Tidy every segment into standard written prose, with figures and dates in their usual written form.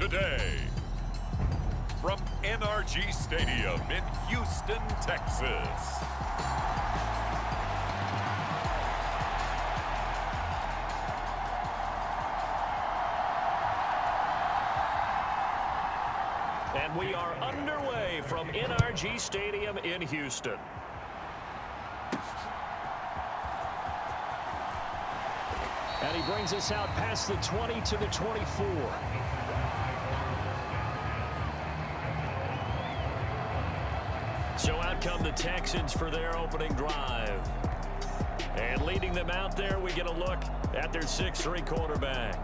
today. From NRG Stadium in Houston, Texas. And we are underway from NRG Stadium in Houston. And he brings us out past the 20 to the 24. So out come the Texans for their opening drive. And leading them out there, we get a look at their 6'3" quarterback.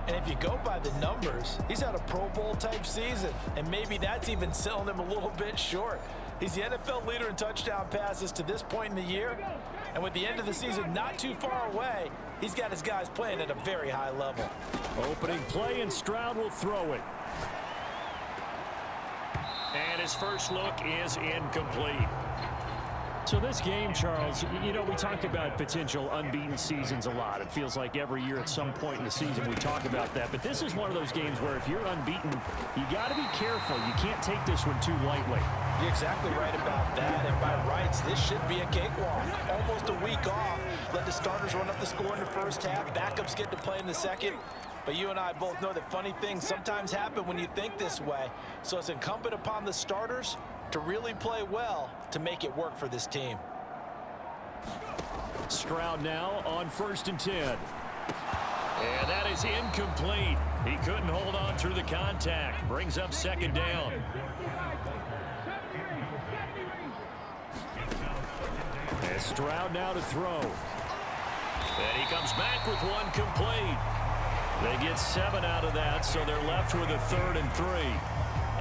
And if you go by the numbers, he's had a Pro Bowl type season. And maybe that's even selling him a little bit short. He's the NFL leader in touchdown passes to this point in the year. And with the end of the season not too far away, he's got his guys playing at a very high level. Opening play, and Stroud will throw it. And his first look is incomplete. So this game, Charles, you know, we talk about potential unbeaten seasons a lot. It feels like every year at some point in the season we talk about that. But this is one of those games where if you're unbeaten, you got to be careful. You can't take this one too lightly. You're exactly right about that. And by rights, this should be a cakewalk. Almost a week off. Let the starters run up the score in the first half. Backups get to play in the second. But you and I both know that funny things sometimes happen when you think this way. So it's incumbent upon the starters to really play well to make it work for this team. Stroud now on 1st and 10. And that is incomplete. He couldn't hold on through the contact. Brings up 2nd down. And Stroud now to throw. And he comes back with one complete. They get 7 out of that, so they're left with a 3rd and 3.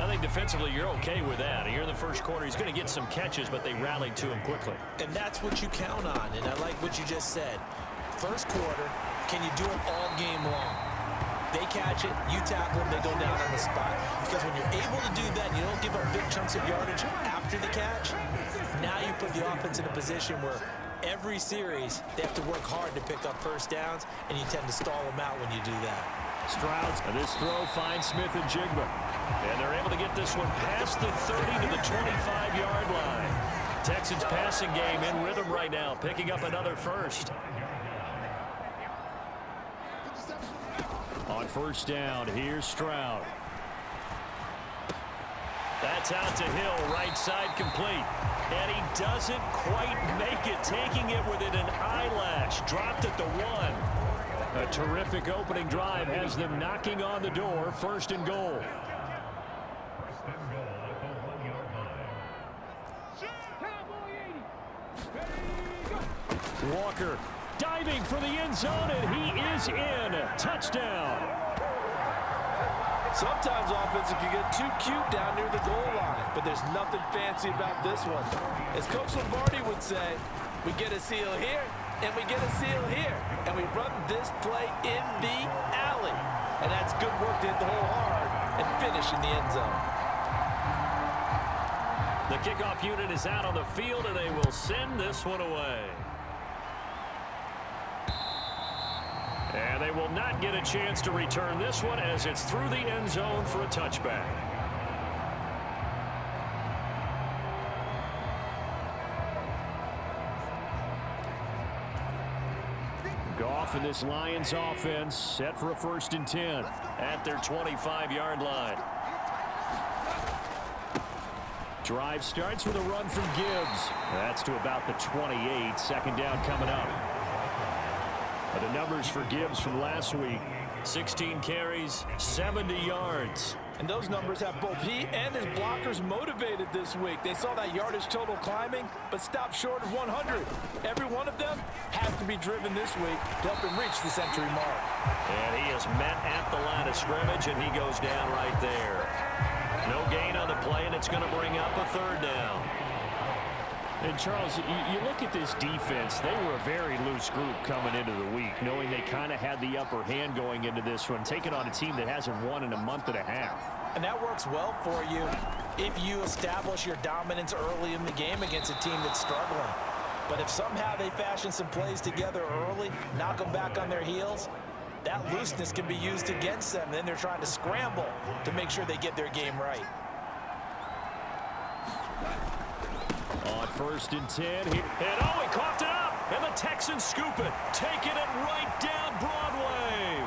I think defensively you're okay with that. Here in the first quarter, he's going to get some catches, but they rallied to him quickly. And that's what you count on, and I like what you just said. First quarter, can you do it all game long? They catch it, you tackle them, they go down on the spot. Because when you're able to do that, you don't give up big chunks of yardage after the catch. Now you put the offense in a position where every series they have to work hard to pick up first downs, and you tend to stall them out when you do that. Stroud, this throw finds Smith and Jigba. And they're able to get this one past the 30 to the 25-yard line. Texans passing game in rhythm right now, picking up another first. On 1st down, here's Stroud. That's out to Hill, right side complete. And he doesn't quite make it, taking it within an eyelash. Dropped at the 1. A terrific opening drive has them knocking on the door, 1st and goal. Walker diving for the end zone, and he is in. Touchdown. Sometimes offense can get too cute down near the goal line, but there's nothing fancy about this one. As Coach Lombardi would say, we get a seal here, and we get a seal here, and we run this play in the alley. And that's good work to hit the hole hard and finish in the end zone. The kickoff unit is out on the field, and they will send this one away. And they will not get a chance to return this one as it's through the end zone for a touchback. Goff and this Lions offense set for a 1st and 10 at their 25-yard line. Drive starts with a run from Gibbs. That's to about the 28. 2nd down coming up. The numbers for Gibbs from last week: 16 carries, 70 yards. And those numbers have both he and his blockers motivated this week. They saw that yardage total climbing, but stopped short of 100. Every one of them has to be driven this week to help him reach the century mark. And he is met at the line of scrimmage, and he goes down right there. No gain on the play, and it's going to bring up a 3rd down. And, Charles, you look at this defense, they were a very loose group coming into the week, knowing they kind of had the upper hand going into this one, taking on a team that hasn't won in a month and a half. And that works well for you if you establish your dominance early in the game against a team that's struggling. But if somehow they fashion some plays together early, knock them back on their heels, that looseness can be used against them. Then they're trying to scramble to make sure they get their game right. On 1st and 10 here. And oh, he coughed it up. And the Texans scoop it. Taking it right down Broadway.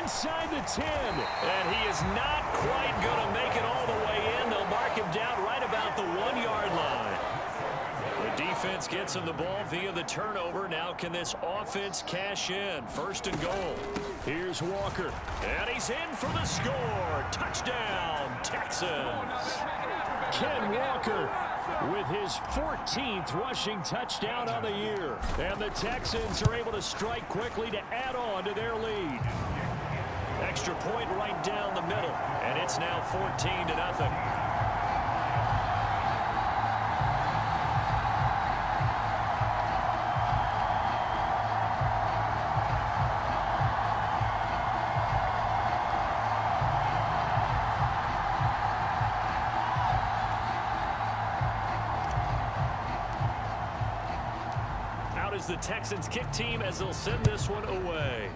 Inside the 10. And he is not quite going to make it all the way in. They'll mark him down right about the 1-yard line. The defense gets him the ball via the turnover. Now can this offense cash in? 1st and goal. Here's Walker. And he's in for the score. Touchdown, Texans. Ken Walker with his 14th rushing touchdown on the year. And the Texans are able to strike quickly to add on to their lead. Extra point right down the middle. And it's now 14-0. The Texans kick team as they'll send this one away.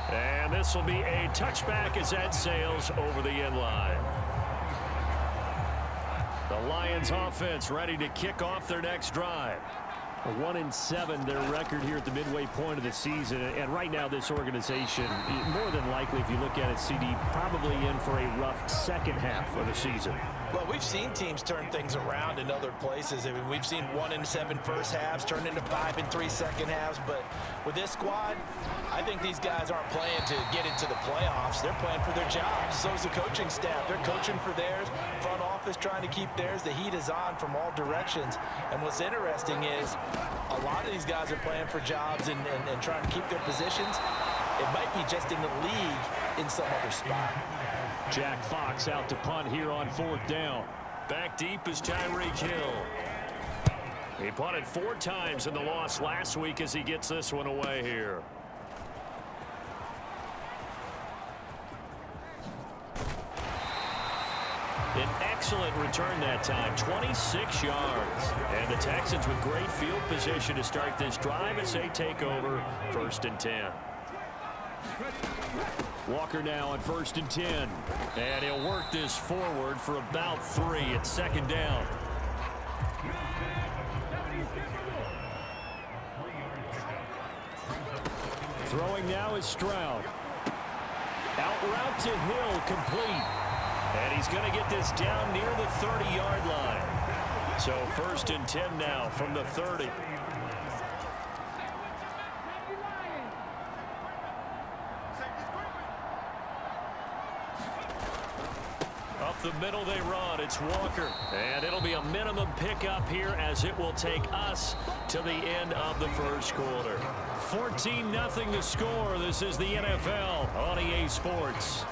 And this will be a touchback as that sails over the end line. The Lions offense ready to kick off their next drive. 1-7 their record here at the midway point of the season, and right now this organization, more than likely if you look at it, CD, probably in for a rough second half of the season. Well, we've seen teams turn things around in other places. I mean, we've seen 1-7 first halves turn into 5-3 second halves, but with this squad, I think these guys aren't playing to get into the playoffs. They're playing for their jobs. So is the coaching staff. They're coaching for theirs. Front office trying to keep theirs. The heat is on from all directions. And what's interesting is a lot of these guys are playing for jobs and trying to keep their positions. It might be just in the league in some other spot. Jack Fox out to punt here on 4th down. Back deep is Tyreek Hill. He punted 4 times in the loss last week as he gets this one away here. An excellent return that time, 26 yards. And the Texans with great field position to start this drive as they take over 1st and 10. Walker now on 1st and 10. And he'll work this forward for about 3. It's 2nd down. Throwing now is Stroud. Out route to Hill, complete. And he's going to get this down near the 30-yard line. So 1st and 10 now from the 30. Up the middle they run. It's Walker. And it'll be a minimum pickup here as it will take us to the end of the first quarter. 14-0 to score. This is the NFL on EA Sports.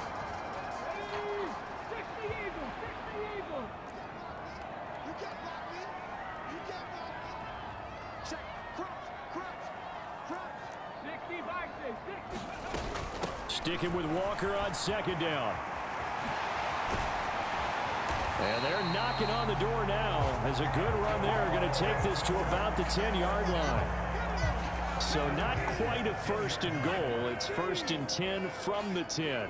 Sticking with Walker on 2nd down. And they're knocking on the door now as a good run there. Going to take this to about the 10-yard line. So not quite a 1st and goal. It's 1st and 10 from the 10.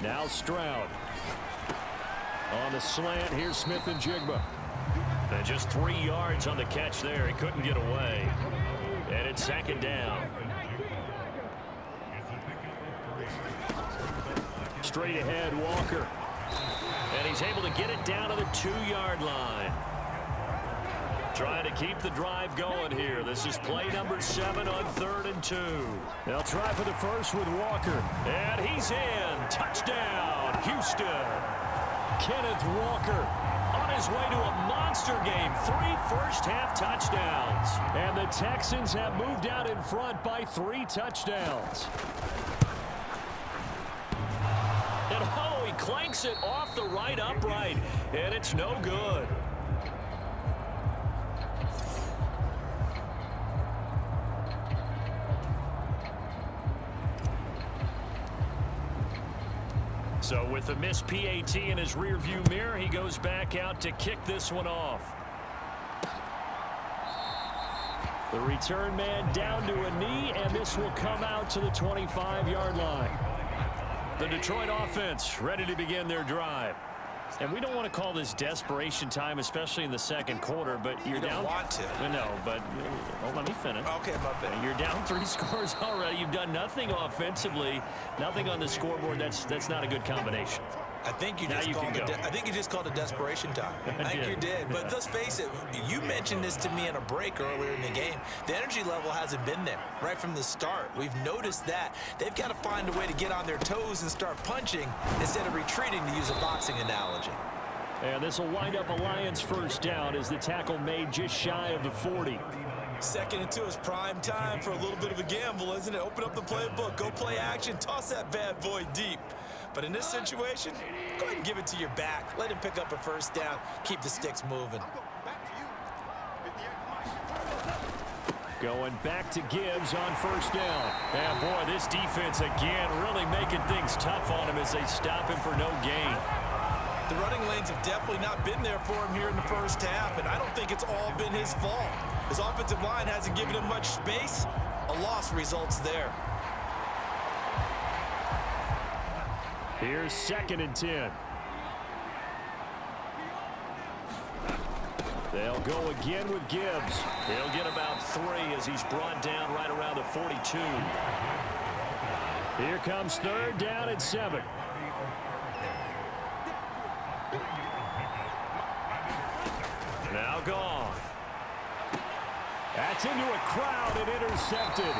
Now Stroud. On the slant, here's Smith and Jigba. And just 3 yards on the catch there. He couldn't get away. And it's 2nd down. Straight ahead, Walker. And he's able to get it down to the 2-yard line. Trying to keep the drive going here. This is play number 7 on 3rd and 2. They'll try for the first with Walker. And he's in. Touchdown, Houston. Kenneth Walker on his way to a monster game. 3 first-half touchdowns. And the Texans have moved out in front by 3 touchdowns. And oh, he clanks it off the right upright, and it's no good. So with the missed PAT in his rearview mirror, he goes back out to kick this one off. The return man down to a knee, and this will come out to the 25-yard line. The Detroit offense ready to begin their drive. And we don't want to call this desperation time, especially in the second quarter, but you're down. You don't want to. No, but let me finish. Okay, my bad. You're down 3 scores already. You've done nothing offensively, nothing on the scoreboard. That's not a good combination. I think you just called it desperation time. I think you did. But let's face it, you mentioned this to me in a break earlier in the game. The energy level hasn't been there right from the start. We've noticed that. They've got to find a way to get on their toes and start punching instead of retreating, to use a boxing analogy. And this will wind up a Lions first down as the tackle made just shy of the 40. 2nd and 2 is prime time for a little bit of a gamble, isn't it? Open up the playbook, go play action, toss that bad boy deep. But in this situation, go ahead and give it to your back. Let him pick up a first down. Keep the sticks moving. Going back to Gibbs on first down. And boy, this defense again really making things tough on him as they stop him for no gain. The running lanes have definitely not been there for him here in the first half, and I don't think it's all been his fault. His offensive line hasn't given him much space. A loss results there. Here's 2nd and 10. They'll go again with Gibbs. He'll get about 3 as he's brought down right around the 42. Here comes 3rd down and 7. Now gone. That's into a crowd and intercepted.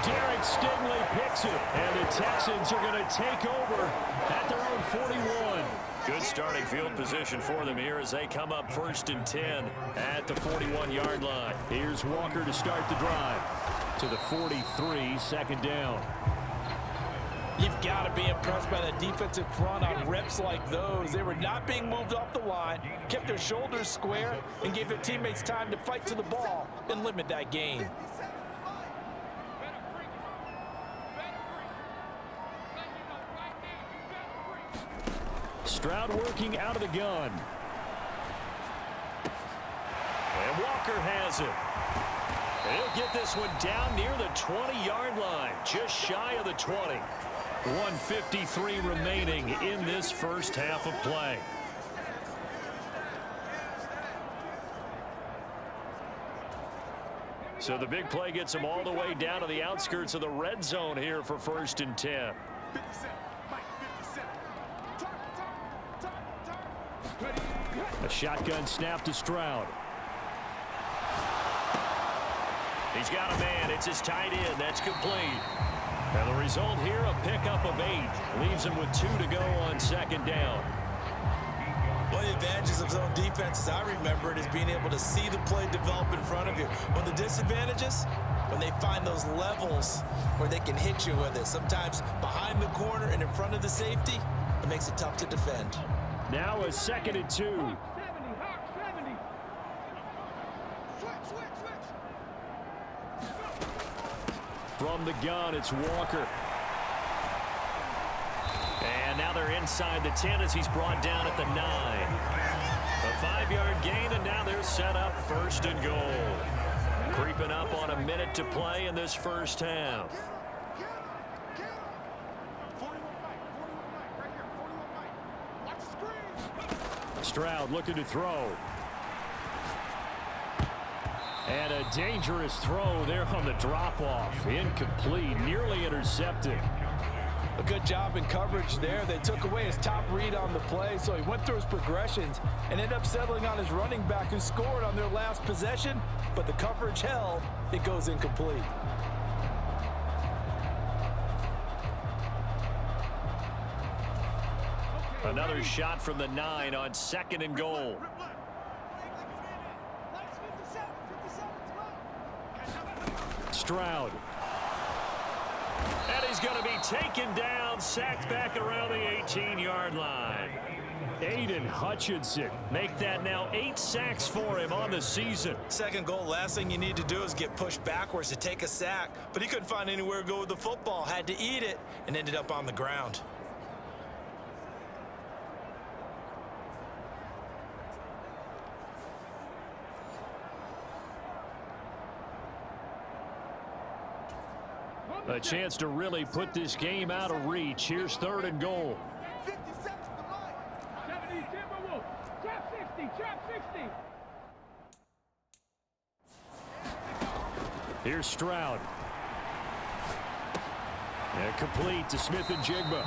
Derek Stingley picks it, and the Texans are going to take over at their own 41. Good starting field position for them here as they come up 1st and 10 at the 41-yard line. Here's Walker to start the drive to the 43, 2nd down. You've got to be impressed by that defensive front on reps like those. They were not being moved off the line, kept their shoulders square, and gave their teammates time to fight to the ball and limit that gain. Stroud working out of the gun. And Walker has it. He'll get this one down near the 20-yard line, just shy of the 20. 1:53 remaining in this first half of play. So the big play gets him all the way down to the outskirts of the red zone here for 1st and 10. A shotgun snap to Stroud. He's got a man. It's his tight end. That's complete. And the result here, a pickup of 8. Leaves him with 2 to go on 2nd down. One of the advantages of zone defense, as I remember it, is being able to see the play develop in front of you. One of the disadvantages, when they find those levels where they can hit you with it, sometimes behind the corner and in front of the safety, it makes it tough to defend. Now a 2nd and 2. From the gun, it's Walker. And now they're inside the 10 as he's brought down at the 9. A 5-yard gain, and now they're set up 1st and goal. Creeping up on a minute to play in this first half. Stroud looking to throw. And a dangerous throw there on the drop-off. Incomplete, nearly intercepted. A good job in coverage there. They took away his top read on the play, so he went through his progressions and ended up settling on his running back who scored on their last possession, but the coverage held. It goes incomplete. Another shot from the 9 on 2nd and goal. Stroud. And he's going to be taken down, sacked back around the 18-yard line. Aiden Hutchinson make that now 8 sacks for him on the season. 2nd goal, last thing you need to do is get pushed backwards to take a sack, but he couldn't find anywhere to go with the football, had to eat it, and ended up on the ground. A chance to really put this game out of reach. Here's 3rd and goal. 50 seconds to line. 70 Timberwolves. Trap 60. Trap 60. Here's Stroud. And complete to Smith and Jigba.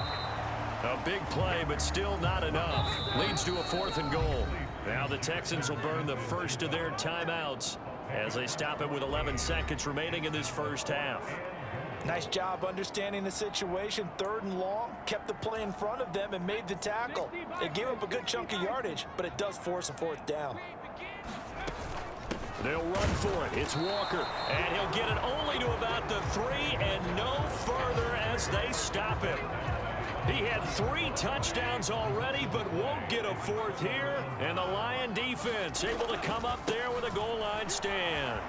A big play, but still not enough. Leads to a 4th and goal. Now the Texans will burn the first of their timeouts as they stop it with 11 seconds remaining in this first half. Nice job understanding the situation. 3rd and long, kept the play in front of them and made the tackle. It gave up a good chunk of yardage, but it does force a 4th down. They'll run for it. It's Walker, and he'll get it only to about the 3 and no further as they stop him. He had 3 touchdowns already, but won't get a 4th here. And the Lion defense able to come up there with a goal line stand.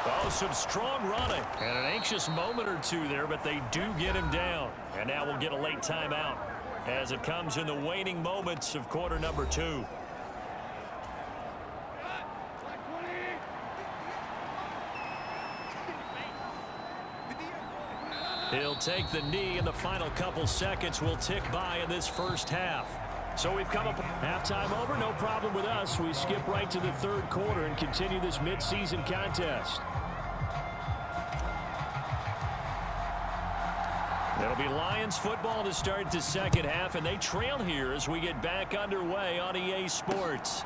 Oh, some strong running. And an anxious moment or two there, but they do get him down. And now we'll get a late timeout as it comes in the waning moments of quarter number 2. He'll take the knee, and the final couple seconds will tick by in this first half. So we've come up halftime over, no problem with us. We skip right to the 3rd quarter and continue this midseason contest. It'll be Lions football to start the second half, and they trail here as we get back underway on EA Sports.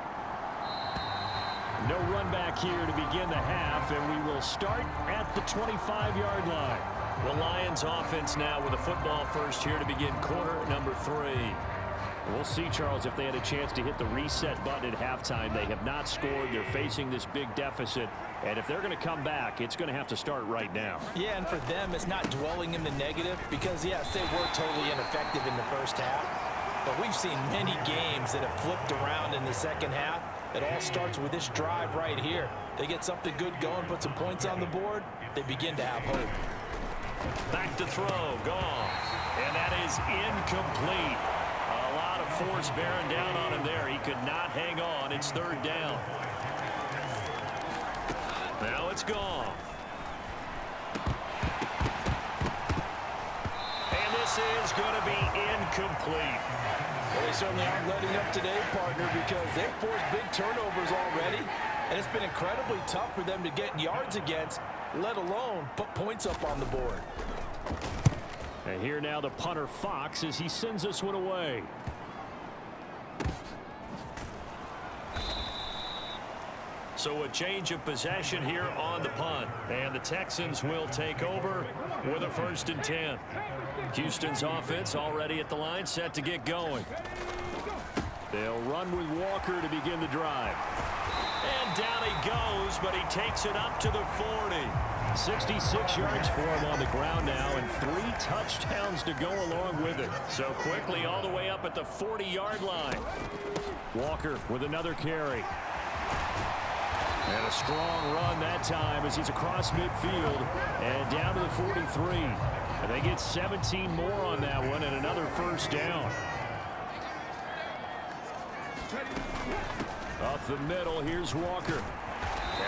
No run back here to begin the half, and we will start at the 25-yard line. The Lions offense now with a football first here to begin quarter number 3. We'll see, Charles, if they had a chance to hit the reset button at halftime. They have not scored. They're facing this big deficit. And if they're going to come back, it's going to have to start right now. Yeah, and for them, it's not dwelling in the negative because, yes, they were totally ineffective in the first half. But we've seen many games that have flipped around in the second half. It all starts with this drive right here. They get something good going, put some points on the board, they begin to have hope. Back to throw, Goff. And that is incomplete. A lot of force bearing down on him there. He could not hang on. It's 3rd down. Now it's Goff. And this is going to be incomplete. Well, they certainly aren't letting up today, partner, because they've forced big turnovers already. And it's been incredibly tough for them to get yards against, let alone put points up on the board. And here now the punter Fox as he sends this one away. So a change of possession here on the punt. And the Texans will take over with a 1st and 10. Houston's offense already at the line, set to get going. They'll run with Walker to begin the drive. And down he goes, but he takes it up to the 40. 66 yards for him on the ground now, and 3 touchdowns to go along with it. So quickly all the way up at the 40-yard line. Walker with another carry. And a strong run that time as he's across midfield and down to the 43. And they get 17 more on that one and another 1st down. Up the middle, here's Walker.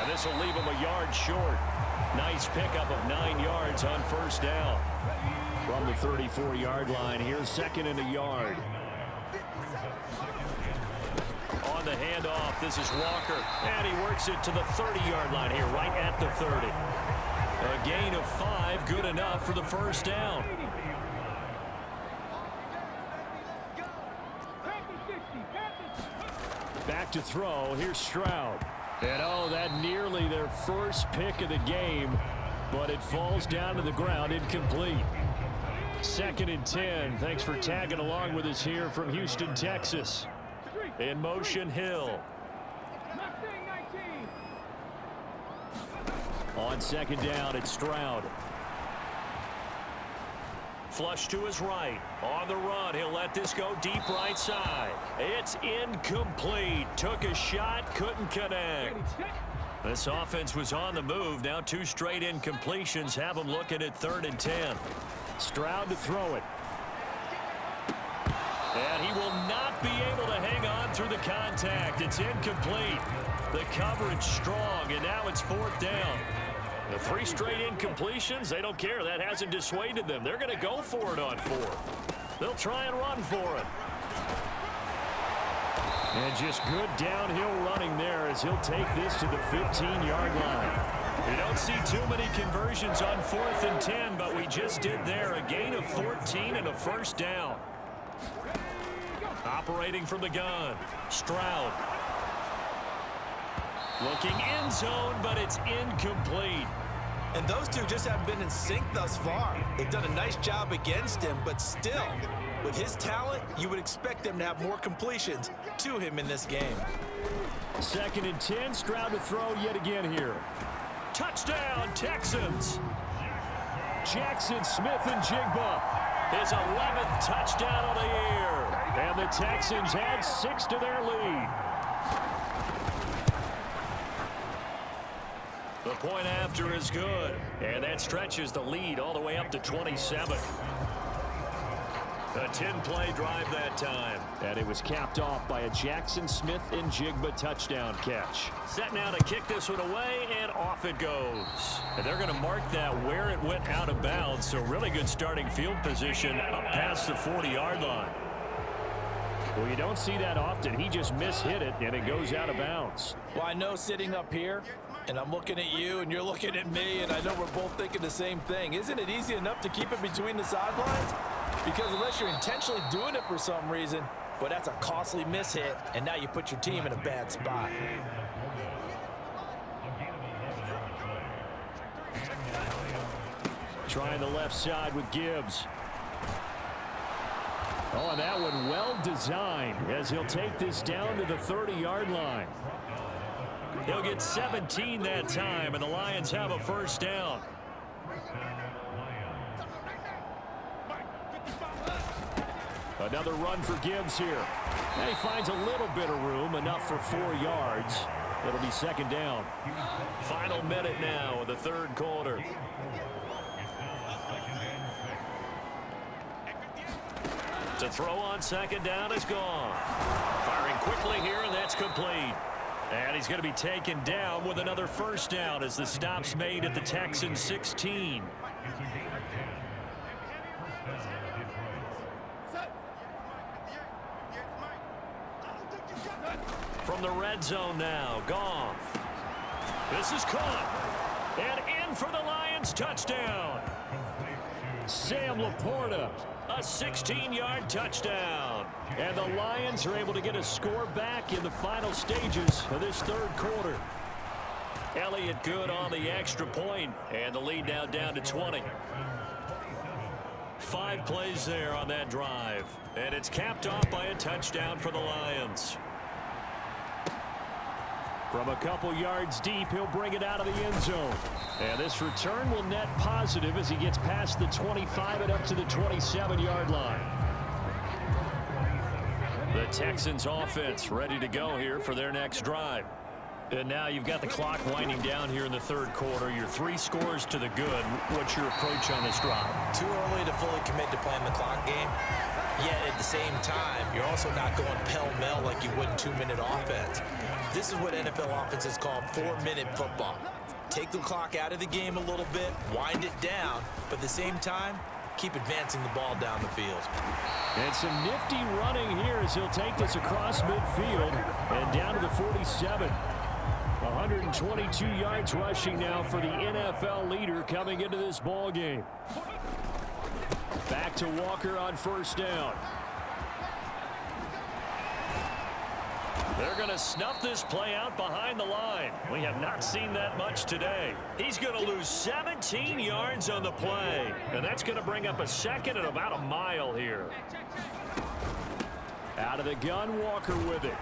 And this will leave him a yard short. Nice pickup of 9 yards on 1st down. From the 34-yard line, here's 2nd and a yard. On the handoff, this is Walker. And he works it to the 30-yard line here, right at the 30. A gain of 5, good enough for the 1st down. Back to throw. Here's Stroud. And oh, that nearly their first pick of the game, but it falls down to the ground, incomplete. 2nd and 10. Thanks for tagging along with us here from Houston, Texas. In motion, Hill. On 2nd down, it's Stroud. Flush to his right. On the run, he'll let this go deep right side. It's incomplete. Took a shot, couldn't connect. This offense was on the move. Now 2 straight incompletions have them looking at 3rd and 10. Stroud to throw it. And he will not be able to hang on through the contact. It's incomplete. The coverage strong, and now it's 4th down. The 3 straight incompletions, they don't care. That hasn't dissuaded them. They're going to go for it on 4th. They'll try and run for it. And just good downhill running there as he'll take this to the 15-yard line. You don't see too many conversions on 4th and 10, but we just did there. A gain of 14 and a first down. Operating from the gun, Stroud. Looking end zone, but it's incomplete. And those two just haven't been in sync thus far. They've done a nice job against him, but still, with his talent, you would expect them to have more completions to him in this game. 2nd and 10, Stroud to throw yet again here. Touchdown, Texans. Jackson Smith-Njigba, his 11th touchdown of the year. And the Texans add 6 to their lead. The point after is good, and that stretches the lead all the way up to 27. A 10-play drive that time. And it was capped off by a Jackson Smith-Njigba touchdown catch. Set now to kick this one away, and off it goes. And they're going to mark that where it went out of bounds, so really good starting field position up past the 40-yard line. Well, you don't see that often. He just mishit it, and it goes out of bounds. Well, I know sitting up here, and I'm looking at you, and you're looking at me, and I know we're both thinking the same thing. Isn't it easy enough to keep it between the sidelines? Because unless you're intentionally doing it for some reason, well, that's a costly mishit, and now you put your team in a bad spot. Trying the left side with Gibbs. Oh, and that one well designed as he'll take this down to the 30-yard line. He'll get 17 that time, and the Lions have a first down. Another run for Gibbs here. And he finds a little bit of room, enough for 4 yards. It'll be 2nd down. Final minute now of the 3rd quarter. To throw on 2nd down is gone. Firing quickly here, and that's complete. And he's going to be taken down with another first down as the stop's made at the Texans 16. From the red zone now, Goff. This is caught. And in for the Lions touchdown. Sam Laporta, a 16-yard touchdown. And the Lions are able to get a score back in the final stages of this 3rd quarter. Elliott good on the extra point, and the lead now down to 20. 5 plays there on that drive, and it's capped off by a touchdown for the Lions. From a couple yards deep, he'll bring it out of the end zone. And this return will net positive as he gets past the 25 and up to the 27-yard line. The Texans offense ready to go here for their next drive. And now you've got the clock winding down here in the 3rd quarter. You're 3 scores to the good. What's your approach on this drive? Too early to fully commit to playing the clock game. Yet at the same time, you're also not going pell-mell like you would in 2-minute offense. This is what NFL offenses call 4-minute football. Take the clock out of the game a little bit, wind it down, but at the same time, keep advancing the ball down the field. And some nifty running here as he'll take this across midfield and down to the 47. 122 yards rushing now for the NFL leader coming into this ball game. Back to Walker on first down. They're going to snuff this play out behind the line. We have not seen that much today. He's going to lose 17 yards on the play. And that's going to bring up a 2nd and about a mile here. Out of the gun, Walker with it.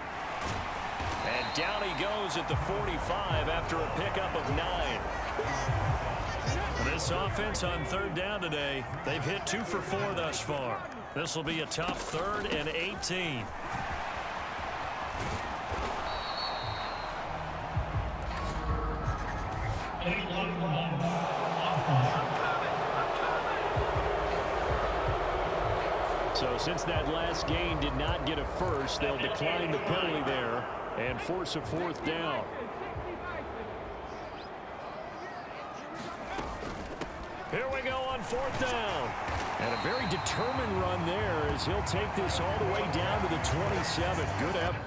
And down he goes at the 45 after a pickup of 9. This offense on 3rd down today, they've hit 2 for 4 thus far. This will be a tough 3rd and 18. So since that last gain did not get a first, they'll decline the penalty there and force a 4th down. 4th down. And a very determined run there as he'll take this all the way down to the 27. Good effort.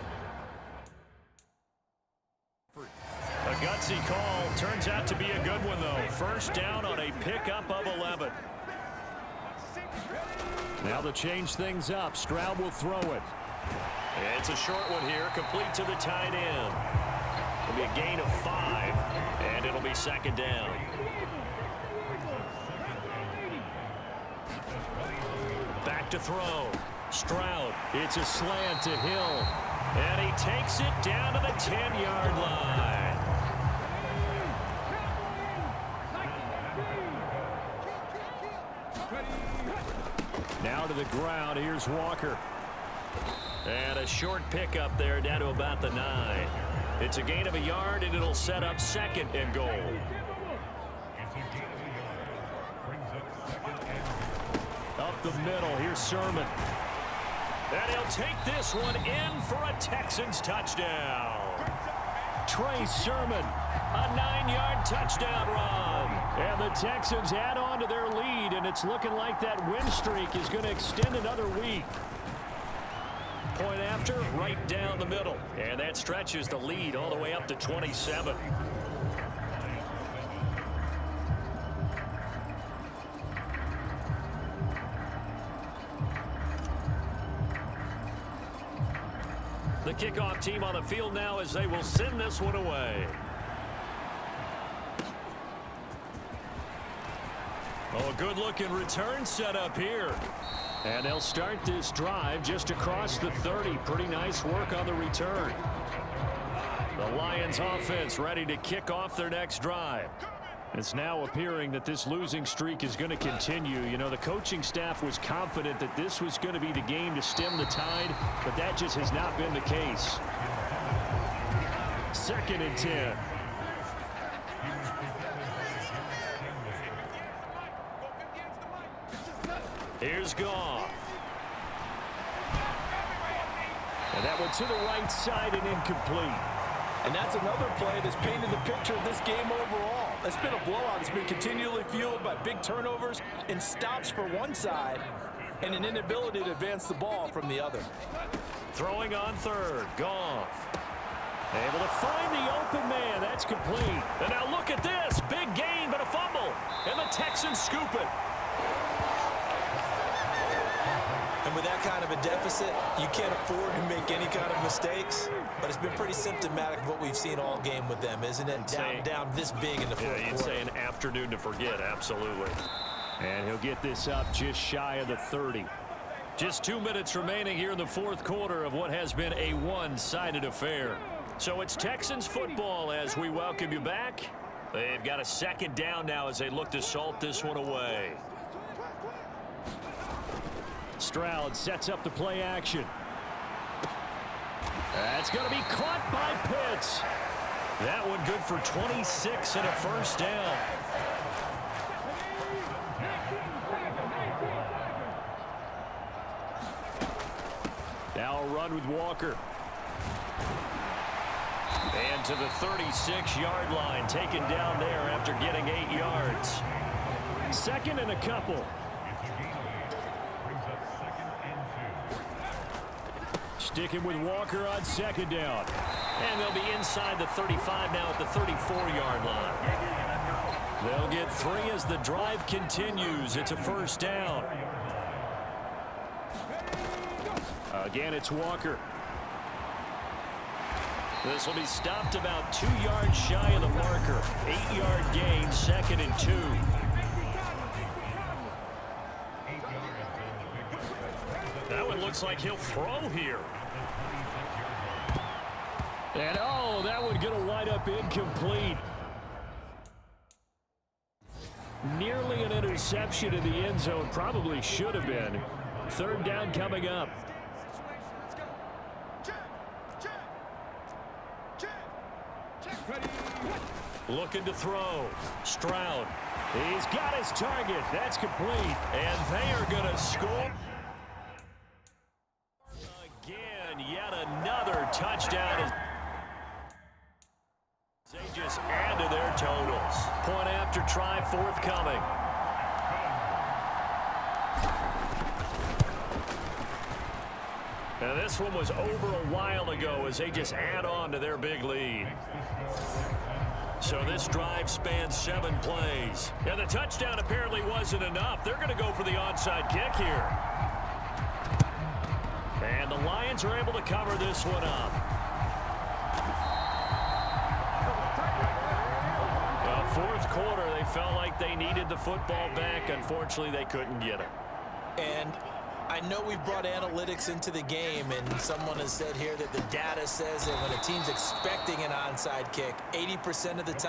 A gutsy call. Turns out to be a good one, though. First down on a pickup of 11. Now to change things up, Stroud will throw it. It's a short one here, complete to the tight end. It'll be a gain of 5, and it'll be 2nd down. Back to throw. Stroud. It's a slant to Hill. And he takes it down to the 10-yard line. Now to the ground. Here's Walker. And a short pickup there down to about the 9. It's a gain of a yard, and it'll set up 2nd and goal. Up the middle. Here's Sermon. And he'll take this one in for a Texans touchdown. Trey Sermon, a 9-yard touchdown run. And the Texans add on to their lead, and it's looking like that win streak is going to extend another week. Point after, right down the middle. And that stretches the lead all the way up to 27. The kickoff team on the field now as they will send this one away. Oh, a good-looking return set up here. And they'll start this drive just across the 30. Pretty nice work on the return. The Lions offense ready to kick off their next drive. It's now appearing that this losing streak is going to continue. You know, the coaching staff was confident that this was going to be the game to stem the tide, but that just has not been the case. 2nd and 10. Here's Goff. And that one to the right side and incomplete. And that's another play that's painted the picture of this game overall. It's been a blowout. It's been continually fueled by big turnovers and stops for one side and an inability to advance the ball from the other. Throwing on 3rd. Goff. Able to find the open man. That's complete. And now look at this. Big gain, but a fumble. And the Texans scoop it. And with that kind of a deficit, you can't afford to make any kind of mistakes. But it's been pretty symptomatic of what we've seen all game with them, isn't it? Down this big in the fourth quarter. You'd say an afternoon to forget, absolutely. And he'll get this up just shy of the 30. Just 2 minutes remaining here in the fourth quarter of what has been a one-sided affair. So it's Texans football as we welcome you back. They've got a 2nd down now as they look to salt this one away. Stroud sets up the play action. That's going to be caught by Pitts. That one good for 26 and a first down. Now a run with Walker. And to the 36-yard line, taken down there after getting 8 yards. 2nd and a couple. Sticking with Walker on 2nd down. And they'll be inside the 35 now at the 34-yard line. They'll get 3 as the drive continues. It's a first down. Again, it's Walker. This will be stopped about 2 yards shy of the marker. 8-yard gain, 2nd and 2. That one looks like he'll throw here. And oh, that one going to wind up incomplete. Nearly an interception in the end zone. Probably should have been. 3rd down coming up. Looking to throw. Stroud. He's got his target. That's complete. And they are going to score. Again, yet another touchdown. They just add to their totals. Point after try forthcoming. Now this one was over a while ago as they just add on to their big lead. So this drive spans 7 plays. And the touchdown apparently wasn't enough. They're going to go for the onside kick here. And the Lions are able to cover this one up. Fourth quarter, they felt like they needed the football back. Unfortunately, they couldn't get it. And I know we've brought analytics into the game, and someone has said here that the data says that when a team's expecting an onside kick, 80% of the time,